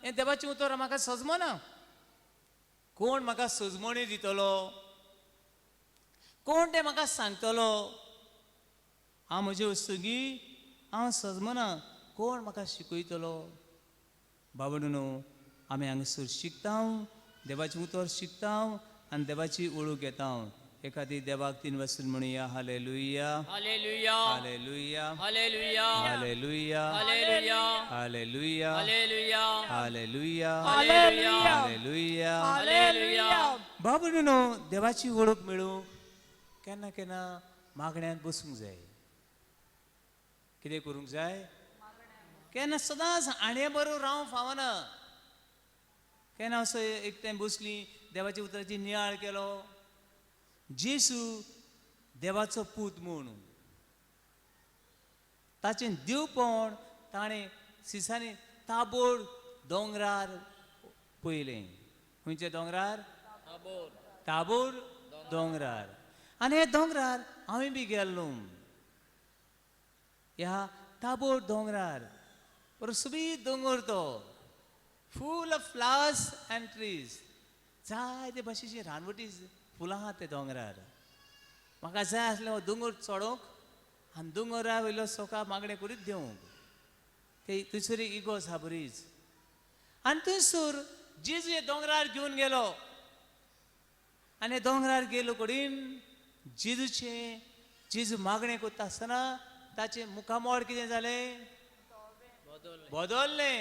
हें देवाचें उतर म्हाका सजमना कोण म्हाका सजमणी दितलो कोण ते म्हाका सांगतलो हांव म्हजी वस्तुगी हांव सजमना कोण म्हाका शिकयतलो बाबडो न्हू आमी हांगासर शिकता देवाचें उतर शिकता आनी देवाची वळख घेता एखादी देवाक 3 वचून म्हणुया hallelujah hallelujah hallelujah hallelujah hallelujah hallelujah hallelujah hallelujah hallelujah hallelujah hallelujah hallelujah बाबडो न्हू देवाची वळख मेळूंक केन्ना केन्ना मागण्यांत बसूंक जाय कितें करूंक जाय केन्ना सदांच आणे बरोबर रावंक फावना केन्ना असो एक टायम बसली देवाच्या उतराची नियाळ केलो जेसू देवाचो पूत म्हूण ताचें दिवपण ताणें सिसांनी ताबोर दोंगरार पयलें खंयच्या दोंगरार ताबोर दोंगरार आनी हे दोंगरार हांवें बी गेल्लो ह्या ताबोर दोंगरार बरो सुबीत दोंगर तो फूल ऑफ फ्लावर्स अँड ट्रीज जायते भाशेची रानवटी फुलां आहात ते दोंगरार म्हाका जाय आसलें हो दोंगर चडोवंक आनी दोंगरा वयलो सोका मागणें करीत देवंक ते थंयसर एक इगोज आहा बरीच आनी थंयसर जेजू हे दोंगरार घेवन गेलो आनी हे दोंगरार गेलो कडेन जेजू मागणें करता आसतना ताचे मुखामोड कितें जालें बदललें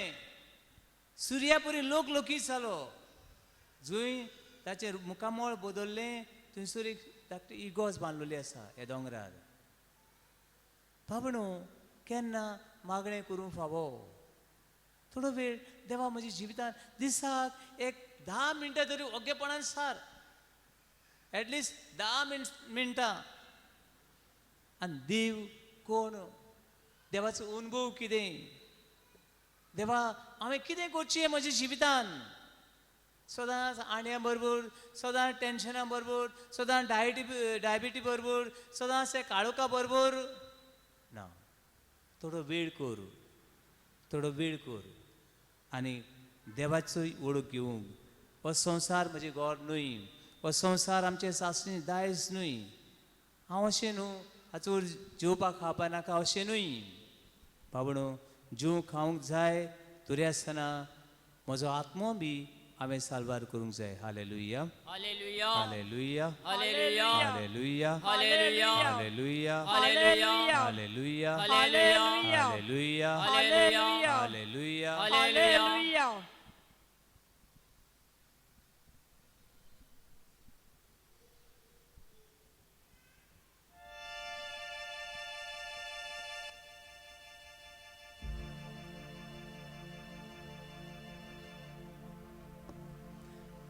सुर्यापुरी लोकलोकीत जालो जंय ताचे मुखामोळ बदललें थंयसर एक धाकटी इगोज बांदलेली आसा ह्या दोंगरार बाबणो केन्ना मागणें करूंक फावो थोडो वेळ देवा म्हज्या जिवितांत दिसाक एक 10 मिनटां तरी ओग्गेपणान सार एटलिस्ट 10 मिनटां आनी देव कोण देवाचो अनुभव कितें देवा हांवें कितें करचें म्हज्या जिवितांत सदांच आण्या बरोबर सदांच टेन्शना बरोबर सदांच डायबिटी बरोबर सदांच त्या काळोखा बरोबर ना थोडो वेळ कर आनी देवाचोय वळख घेवंक हो संवसार म्हजें घर न्हय हो संवसार आमचें सासणी दायज न्हय हांव अशें न्हू हाचोर जेवपाक खावपा नाका अशें न्हय बाबणो जेव खावंक जाय तरी आसतना म्हजो आत्मो बी हांवें साल्वार करूंक जाय hallelujah Hallelujah. Hallelujah Hallelujah. Hallelujah Hallelujah. Hallelujah Hallelujah. Hallelujah Hallelujah. Hallelujah Hallelujah. Hallelujah Hallelujah.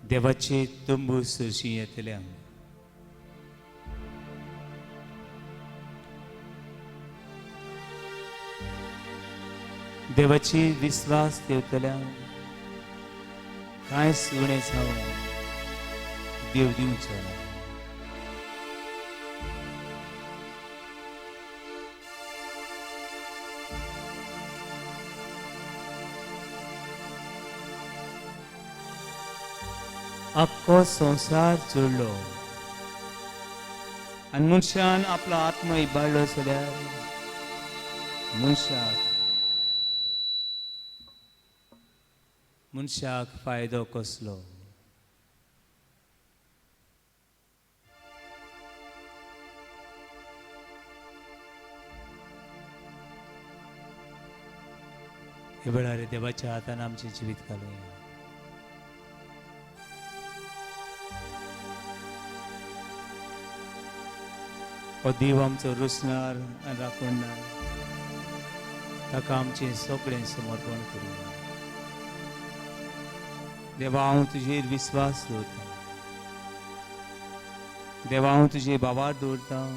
देवाचे तंबू सरशी येतल्या देवाची विश्वास देवतल्या कांय उणें जावं देव दिवचो ना आख्खो संसार जोडलो आनी मनशान आपलो आत्मा इबाडलो जाल्यार मनशाक फायदो कसलो हे वेळार देवाच्या हातान आमचें जिवीत घालुया हो देव आमचो रुसणार आनी राखणदार ताका आमचें सगळें समर्पण करूया देवा हांव तुजेर विश्वास दवरतां देवा हांव तुजे भावार दवरतां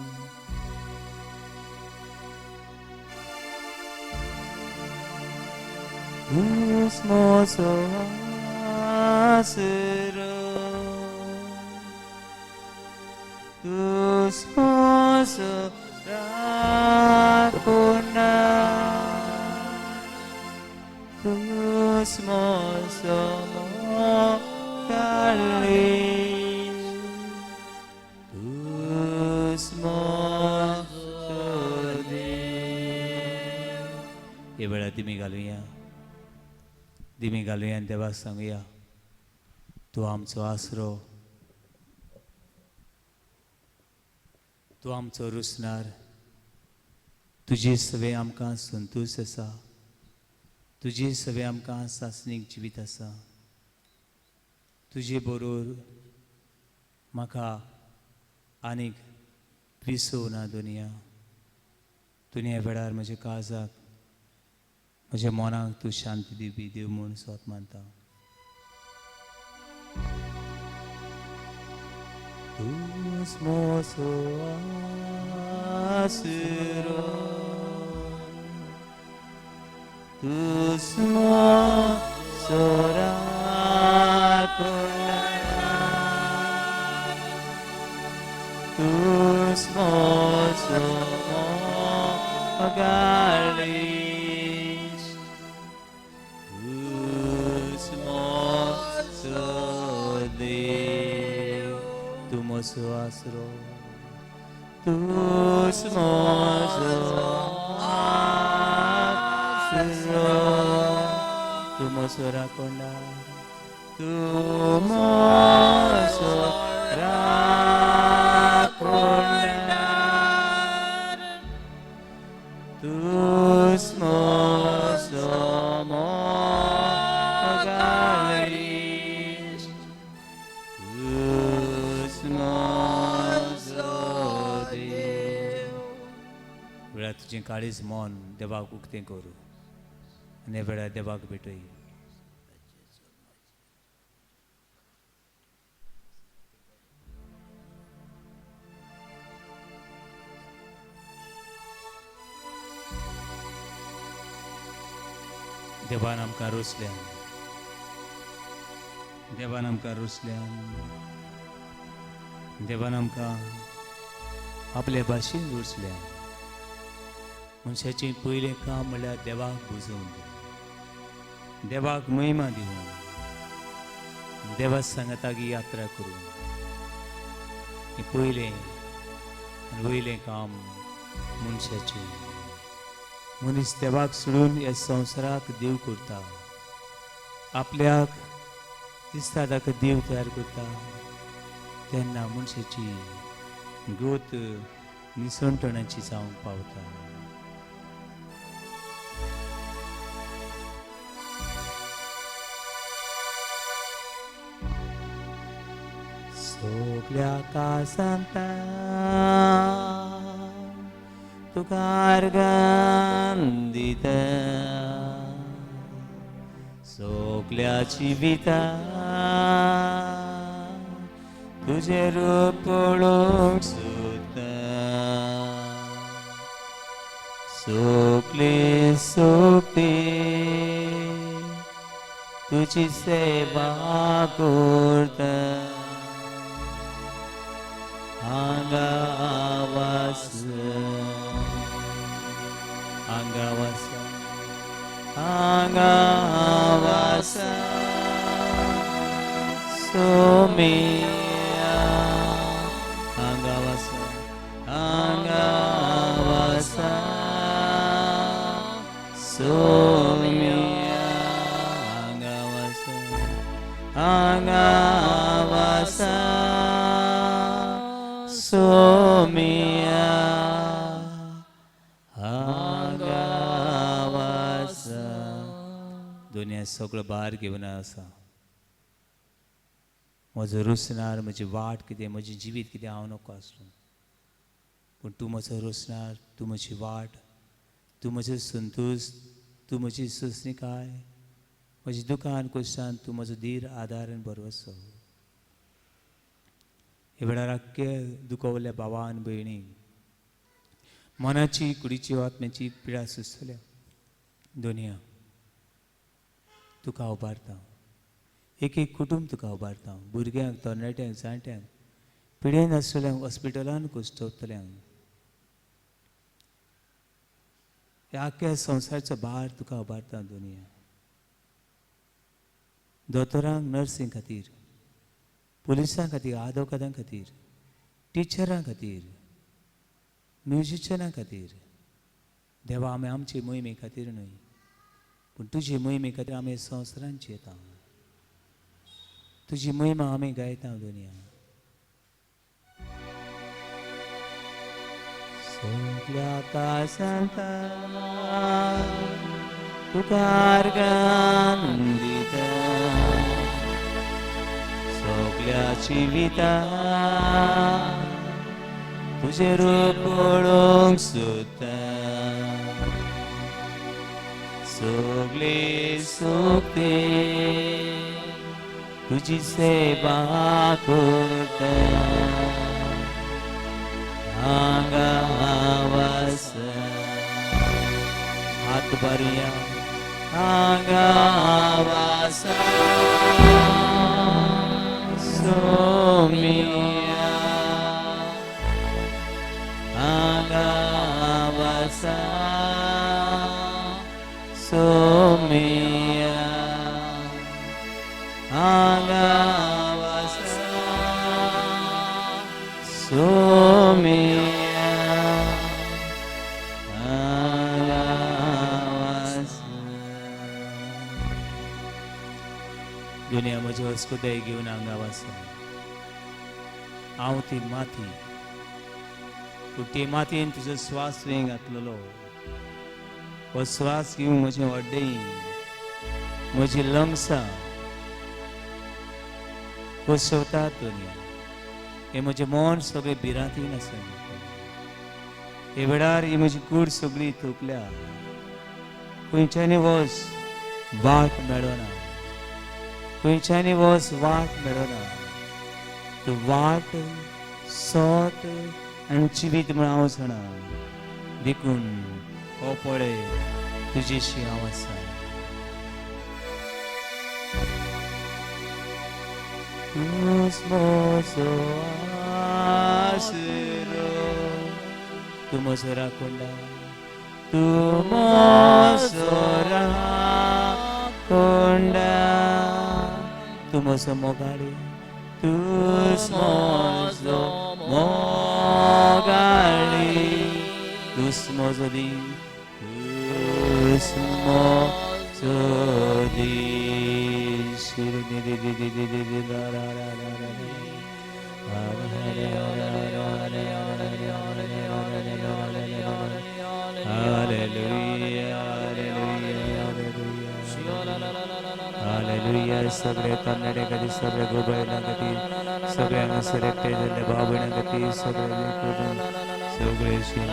तूंच म्हजो आसरो तूंच म्हजो राखणदार तूंच म्हजो तूंच म्हजो देव हे वेळार दिमी घालुया आनी देवाक सांगुया तूं आमचो आसरो तूं आमचो रुसणार तुजी सवय आमकां संतोश आसा तुजी सवय आमकां सासणीक जिवीत आसा तुजे बरोबर म्हाका आनीक विसव ना दुनिया ह्या वेळार म्हज्या काळजाक म्हज्या मनाक तूं शांती दिवपी देव म्हूण स्वत मानता तूंच म्हजो आसरो तूंच म्हजो राखणदार तूंच म्हजो मोगाळीश तूंच म्हजो देव तूं म्हजो आसरो तूंच म्हजो आसरो तूं म्हजो राखणदार तूं म्हजो राखणदार तुझें काळीज मन देवाक उक्तें करूं आनी ह्या वेळार देवाक भेटय. देवान आमकां रुसल्यान, देवान आमकां रुसल्यान, देवान आमकां आपल्या भाशेन रुसल्यान. मनशाचें पयलें काम म्हणल्यार देवाक बुजोवन दिवप, देवाक महिमा दिवून, देवा सांगातागी यात्रा करून. हें पयलें आनी वयलें काम मनशाचें. मनीस देवाक सोडून ह्या संवसाराक देव करता. आपल्याक दिसता ताका देव तयार करता तेन्ना मनशाची गोत निसणटणाची जावंक पावता. सगल्या कासांता तुका अर्गान दिता, सगल्या जिविता तुझे रूप पळोवंक सोदता. सगले सोपे तुझी सेवा करता. हांगा आवास, हांगा वासा, हांगा वासा सोमिया. हांगा वासा, हांगा वासा सोमिया. हांगा वासा, हांगा वासा सोमिया. हांगा वासा. दुनिया सगळो भार घेवन आसा. म्हजो रुसणार, म्हजी वाट कितें, म्हजें जिवीत कितें हांव नको आसलो. पूण तूं म्हजो रुसणार, तूं म्हजी वाट, तूं म्हजो संतोश, तूं म्हजी सोंसणीकाय, म्हजी दुकान कुशान, तूं म्हजो धीर, आदार आनी भरवंसो. हे वेळार आख्खे दुखवल्या भावान भयणी, मनाची कुडीची आत्म्याची पिडा सुसल्या दुनिया तुका उबारता. एक एक कुटुंब तुका उबारता. भुरग्यांक, तरणाट्यांक, जाणट्यांक, पिडेन आसलेल्यांक, हॉस्पिटलान कुसतवतल्यांक, ह्या आख्ख्या संवसाराचो भार तुका उबारता दुनिया. दोतोरांक, नर्सीं खातीर, पुलिसां खातीर, आदवोगादां खातीर, टिचरां खातीर, म्युजिशियनां खातीर. देवा आमी आमचे मोहिमे खातीर न्हय पूण तुजे मोहिमे खातीर आमी संवसारांत येता. तुजी महिमा आमी गायता दुनिया. सगल्या कासांता तुका अर्गान दिता. सगल्या जिविता तुझे रूप पळोवंक सोदता. सगले सोपे तुझी सेवा करता. हांगा वासा, हात बरया, हांगा वासा सोमिया. हांगा वासा सोमिया. हांगा वासा सोमिया. हांगा वासा. दुनिया म्हजी अस्कुताय घेवन हांगा वासा. हांव ती माती, पूण ते मातयेन तुजो स्वास तुवें घातलेलो. हो स्वास घेवन म्हजें हड्डीं, म्हजी लंग्सां कोसवतात दुनिया. हे म्हजें मन सगळें भिरांतीन आसा. हे वेळार ही म्हजी कूड सगळी थोपल्या खंयच्यानी वस वाट मेळना खंयच्यानी वस वाट मेळना तूं वाट सोत आनी जिवीत म्हण हांव जाणा देखून हो पळय तुजेशी हांव आसा तूंच म्हजो आसरो तूं म्हजो राखणदार तूं म्हजो राखणदार तूं म्हजो मोगाळी तूंच म्हजो मोगाळी तूंच म्हजो दीन तूंच म्हजो दीन शिर दी दी दी दी दी दी दी ला ला ला ला ला Hare Hare Hare Hare Hare hallelujah hallelujah hallelujah सगळे कन्नडे गती सगळे गोबळना गती सगळे अनुसरते जल्ले बाबुना गती सगळे सगळे श्री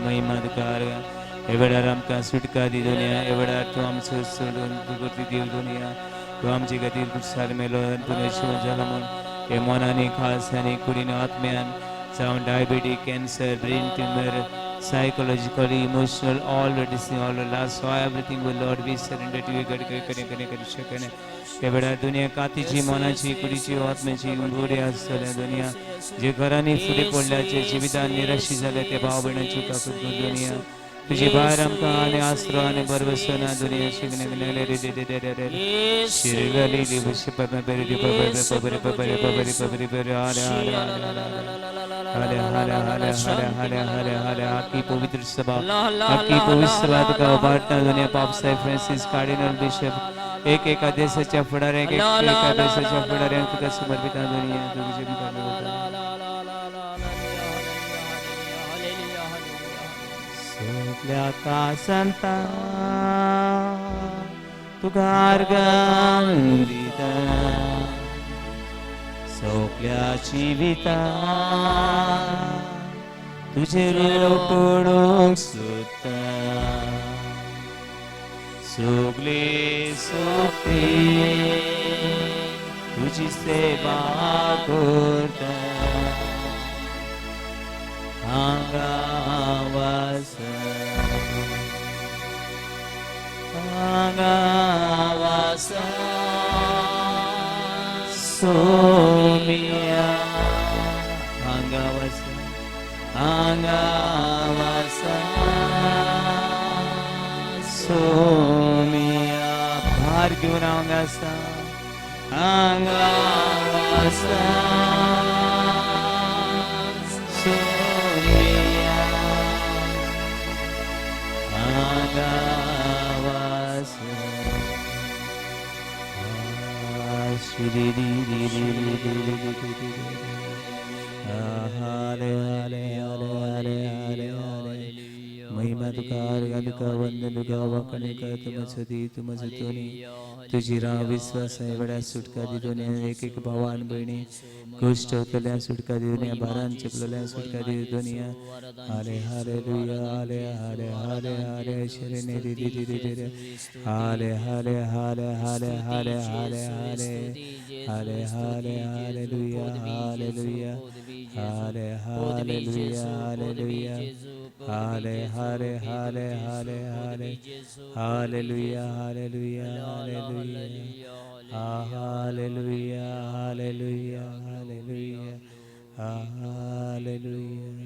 महिमाकार एवढा आमकां सुटका दी दुनिया एवढा तूं आमचो सोडून करती देव दुनिया तूं आमचे खातीर कुसार मेलो तूं शिवन जाला म्हूण हे मनांनी खास आनी कुडीन आत्म्यान जावं diabetes cancer brain tumour psychologically, emotional, all the disease, all the loss, so everything will Lord be surrender to you. करू शकणे एवढा दुनिया कातीची मनाची कुडीची आत्म्याची गोडी आसतले दुनिया जे घरांनी फुडें पडल्याचे जिवितान निराशी जाले ते भाव भयणांची काकूट दुनिया तुझी भायर आमकां आनी आसरो आनी बरवसो ना दुनिया शिगने शिरगली लिबशी पबरे पबरे पबरे पबरे पबरे पबरे पबरे हरे हरे हरे हरे हरे हरे हरे हरे आपकी पवित्र सभा आपकी पवित्र सभा का उभारता दुनिया पाप साहेब फ्रांसिस कार्डिनल बिशप एक आदेशाच्या फुडाऱ्या एक आदेशाच्या फुडाऱ्यांक तुका समर्पित दुनिया तुझे सगळ्या कासांता तुका अर्गान दिता सगळ्या जिविता तुझे रूप पडोवंक सोदता सगळे सोपी तुझी सेवा करता हांगा वासा सोमिया हांगा वासा सोमिया भार घेऊन हांगा वासा सोमिया हांगा वासा श्री री री री हरे हरे हरे हरे हरे हरे महिमा तुकार तुका वंदन तुका वखणी का तुम सतोनी तुझी राह विश्वास एवढ्या सुटका दी दुनिया एक भावान बहिणी गोष्ट होतल्या सुटका दी दुनिया भारान चपलेल्या सुटका दी दुनिया हरे हरे लुया हरे हरे हरे हरे शरणे दी दी दी दी दी हरे हरे हरे हरे हरे हरे हरे हरे हरे हरे लुया हरे लुया हरे हरे लुया हरे लुया Hare Hare Hare Hare Hare hallelujah hallelujah hallelujah hallelujah hallelujah hallelujah hallelujah